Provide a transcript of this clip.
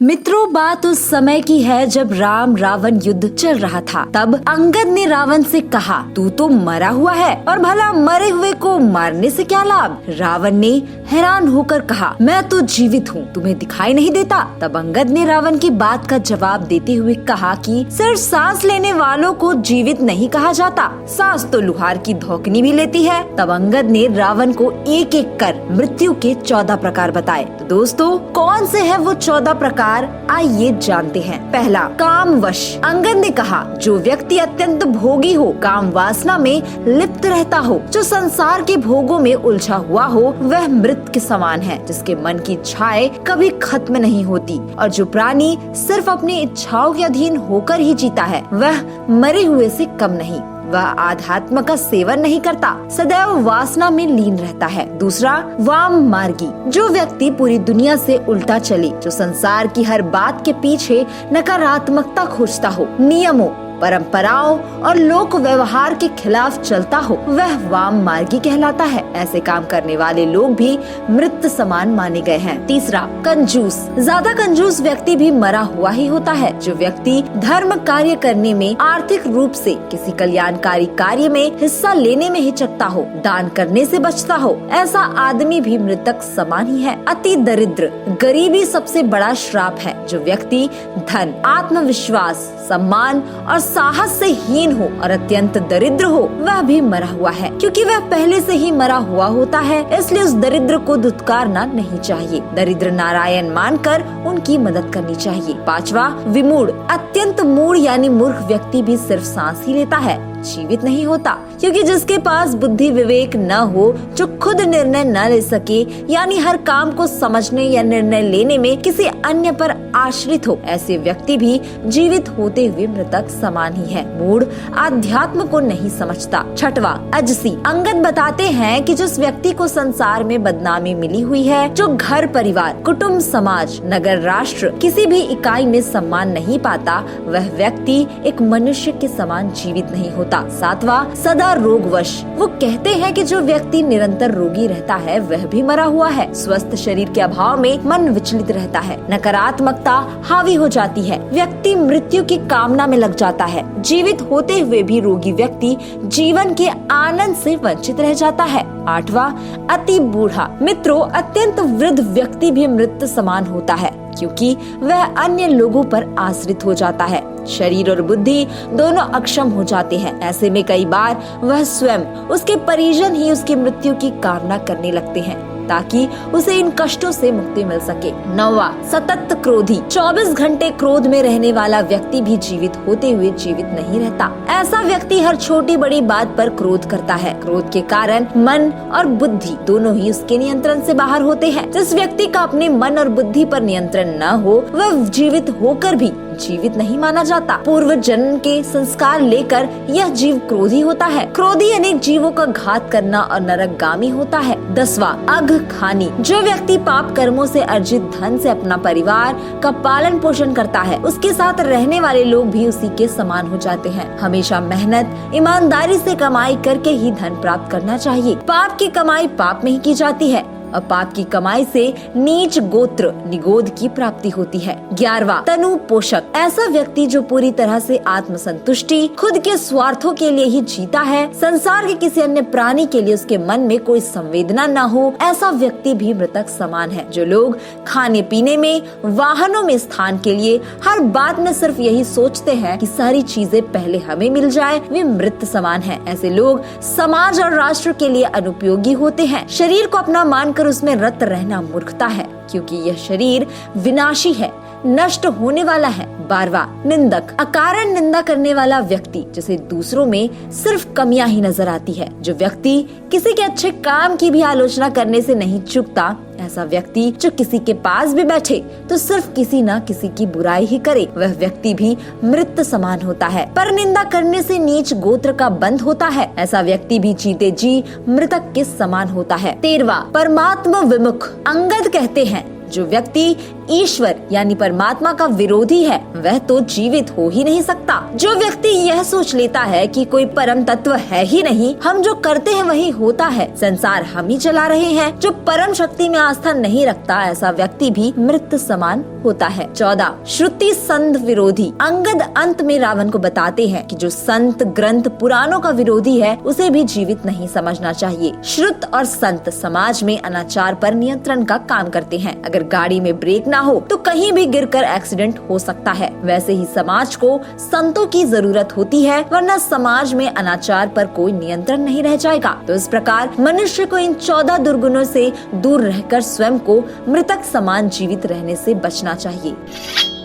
मित्रों, बात उस समय की है जब राम रावण युद्ध चल रहा था। तब अंगद ने रावण से कहा, तू तो मरा हुआ है और भला मरे हुए को मारने से क्या लाभ। रावण ने हैरान होकर कहा, मैं तो जीवित हूँ, तुम्हें दिखाई नहीं देता। तब अंगद ने रावण की बात का जवाब देते हुए कहा कि सिर्फ सांस लेने वालों को जीवित नहीं कहा जाता, सांस तो लुहार की धौकनी भी लेती है। तब अंगद ने रावण को एक एक कर मृत्यु के 14 प्रकार बताए। तो दोस्तों, कौन से है वो 14 प्रकार, आइए जानते हैं। पहला, कामवश। अंगद ने कहा, जो व्यक्ति अत्यंत भोगी हो, काम वासना में लिप्त रहता हो, जो संसार के भोगों में उलझा हुआ हो, वह मृत के समान है, जिसके मन की इच्छाएं कभी खत्म नहीं होती। और जो प्राणी सिर्फ अपनी इच्छाओं के अधीन होकर ही जीता है, वह मरे हुए से कम नहीं। वह आध्यात्म का सेवन नहीं करता, सदैव वासना में लीन रहता है। दूसरा, वाम मार्गी। जो व्यक्ति पूरी दुनिया से उल्टा चले, जो संसार की हर बात के पीछे नकारात्मकता खोजता हो, नियमों, परंपराओं और लोक व्यवहार के खिलाफ चलता हो, वह वाम मार्गी कहलाता है। ऐसे काम करने वाले लोग भी मृत समान माने गए हैं। तीसरा, कंजूस। ज्यादा कंजूस व्यक्ति भी मरा हुआ ही होता है। जो व्यक्ति धर्म कार्य करने में, आर्थिक रूप से किसी कल्याणकारी कार्य में हिस्सा लेने में हिचकता हो, दान करने से बचता हो, ऐसा आदमी भी मृतक समान ही है। अति दरिद्र। गरीबी सबसे बड़ा श्राप है। जो व्यक्ति धन, आत्मविश्वास, सम्मान और साहस से हीन हो और अत्यंत दरिद्र हो, वह भी मरा हुआ है, क्योंकि वह पहले से ही मरा हुआ होता है। इसलिए उस दरिद्र को दुत्कारना नहीं चाहिए, दरिद्र नारायण मानकर उनकी मदद करनी चाहिए। पांचवा, विमूढ़। अत्यंत मूढ़ यानी मूर्ख व्यक्ति भी सिर्फ सांस ही लेता है, जीवित नहीं होता, क्योंकि जिसके पास बुद्धि विवेक न हो, जो खुद निर्णय न ले सके, यानी हर काम को समझने या निर्णय लेने में किसी अन्य पर आश्रित हो, ऐसे व्यक्ति भी जीवित होते हुए मृतक समान ही है। मूढ़ आध्यात्म को नहीं समझता। छठवा, अजसी। अंगद बताते हैं कि जिस व्यक्ति को संसार में बदनामी मिली हुई है, जो घर परिवार, कुटुंब, समाज, नगर, राष्ट्र किसी भी इकाई में सम्मान नहीं पाता, वह व्यक्ति एक मनुष्य के समान जीवित नहीं होता। सातवां, सदा रोगवश। वो कहते हैं कि जो व्यक्ति निरंतर रोगी रहता है, वह भी मरा हुआ है। स्वस्थ शरीर के अभाव में मन विचलित रहता है, नकारात्मकता हावी हो जाती है, व्यक्ति मृत्यु की कामना में लग जाता है। जीवित होते हुए भी रोगी व्यक्ति जीवन के आनंद से वंचित रह जाता है। आठवां, अति बूढ़ा। मित्रों, अत्यंत वृद्ध व्यक्ति भी मृत समान होता है, क्योंकि वह अन्य लोगों पर आश्रित हो जाता है। शरीर और बुद्धि दोनों अक्षम हो जाते हैं। ऐसे में कई बार वह स्वयं, उसके परिजन ही उसकी मृत्यु की कामना करने लगते हैं, ताकि उसे इन कष्टों से मुक्ति मिल सके। नौवां, सतत क्रोधी। 24 घंटे क्रोध में रहने वाला व्यक्ति भी जीवित होते हुए जीवित नहीं रहता। ऐसा व्यक्ति हर छोटी बड़ी बात पर क्रोध करता है। क्रोध के कारण मन और बुद्धि दोनों ही उसके नियंत्रण से बाहर होते हैं। जिस व्यक्ति का अपने मन और बुद्धि पर नियंत्रण न हो, वह जीवित होकर भी जीवित नहीं माना जाता। पूर्व जन्म के संस्कार लेकर यह जीव क्रोधी होता है। क्रोधी अनेक जीवों का घात करना और नरकगामी होता है। 10वां, अघखानी। जो व्यक्ति पाप कर्मों से अर्जित धन से अपना परिवार का पालन पोषण करता है, उसके साथ रहने वाले लोग भी उसी के समान हो जाते हैं। हमेशा मेहनत, ईमानदारी से कमाई करके ही धन प्राप्त करना चाहिए। पाप की कमाई पाप में ही की जाती है और पाप की कमाई से नीच गोत्र निगोद की प्राप्ति होती है। 11वां, तनु पोषक। ऐसा व्यक्ति जो पूरी तरह से आत्मसंतुष्टि, खुद के स्वार्थों के लिए ही जीता है, संसार के किसी अन्य प्राणी के लिए उसके मन में कोई संवेदना न हो, ऐसा व्यक्ति भी मृतक समान है। जो लोग खाने पीने में, वाहनों में स्थान के लिए हर बात में सिर्फ यही सोचते हैं कि सारी चीजें पहले हमें मिल जाए, वे मृत समान है। ऐसे लोग समाज और राष्ट्र के लिए अनुपयोगी होते हैं। शरीर को अपना मान उसमें रत रहना मूर्खता है, क्योंकि यह शरीर विनाशी है, नष्ट होने वाला है। 12वां, निंदक। अकारण निंदा करने वाला व्यक्ति, जिसे दूसरों में सिर्फ कमियां ही नजर आती है। जो व्यक्ति किसी के अच्छे काम की भी आलोचना करने से नहीं चूकता, ऐसा व्यक्ति जो किसी के पास भी बैठे तो सिर्फ किसी न किसी की बुराई ही करे, वह व्यक्ति भी मृत समान होता है। पर निंदा करने से नीच गोत्र का बंध होता है, ऐसा व्यक्ति भी जीते जी मृतक के समान होता है। 13वां, परमात्मा विमुख। अंगद कहते हैं, जो व्यक्ति ईश्वर यानी परमात्मा का विरोधी है वह तो जीवित हो ही नहीं सकता। जो व्यक्ति यह सोच लेता है कि कोई परम तत्व है ही नहीं, हम जो करते हैं वही होता है, संसार हम ही चला रहे हैं, जो परम शक्ति में आस्था नहीं रखता, ऐसा व्यक्ति भी मृत समान होता है। 14 श्रुति संत विरोधी। अंगद अंत में रावण को बताते हैं कि जो संत ग्रंथ पुराणों का विरोधी है उसे भी जीवित नहीं समझना चाहिए। श्रुत और संत समाज में अनाचार पर नियंत्रण का काम करते हैं। अगर गाड़ी में ब्रेक ना हो तो कहीं भी गिरकर एक्सीडेंट हो सकता है। वैसे ही समाज को संतों की जरूरत होती है, वरना समाज में अनाचार पर कोई नियंत्रण नहीं रह जाएगा। तो इस प्रकार मनुष्य को इन 14 दुर्गुणों से दूर रहकर स्वयं को मृतक समान जीवित रहने से बचना चाहिए।